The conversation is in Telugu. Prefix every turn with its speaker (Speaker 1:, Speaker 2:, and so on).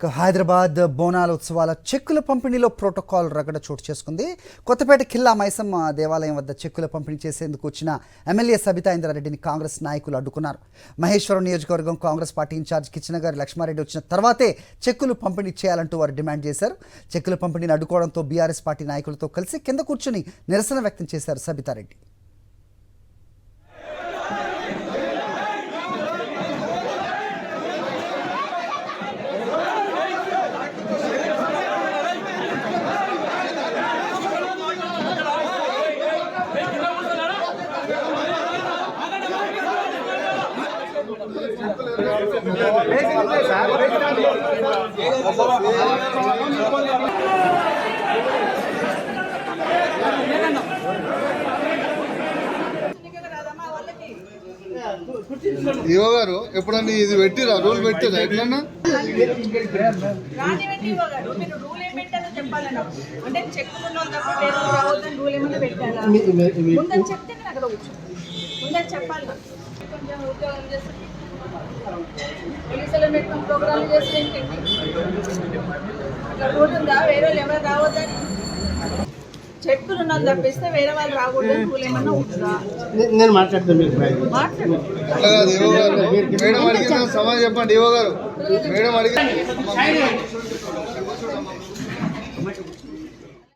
Speaker 1: హైదరాబాద్ బోనాల ఉత్సవాల చెక్కుల పంపిణీలో ప్రోటోకాల్ రగడ చోటు చేసుకుంది. కొత్తపేట ఖిల్లా మైసమ్మ దేవాలయం వద్ద చెక్కుల పంపిణీ చేసేందుకు వచ్చిన ఎమ్మెల్యే సబితా ఇంద్రారెడ్డిని కాంగ్రెస్ నాయకులు అడ్డుకున్నారు. మహేశ్వరం నియోజకవర్గం కాంగ్రెస్ పార్టీ ఇన్ఛార్జ్ కిచెనగారి లక్ష్మారెడ్డి వచ్చిన తర్వాతే చెక్కులు పంపిణీ చేయాలంటూ వారు డిమాండ్ చేశారు. చెక్కుల పంపిణీని అడ్డుకోవడంతో బీఆర్ఎస్ పార్టీ నాయకులతో కలిసి కింద కూర్చుని నిరసన వ్యక్తం చేశారు సబితారెడ్డి.
Speaker 2: ఈవో గారు ఎప్పుడన్నా ఇది పెట్టిరా రూల్ పెట్టిరా ఎట్లన్నా
Speaker 3: చెక్కులు ఉన్నది తప్పిస్తే వేరే వాళ్ళు రాకూడదు రూల్ ఏమన్నా ఉంటుందా?
Speaker 4: నేను మాట్లాడతాను.
Speaker 2: మేడం అడిగిన సమాధానం చెప్పండి. ఈవో గారు మేడం అడిగిన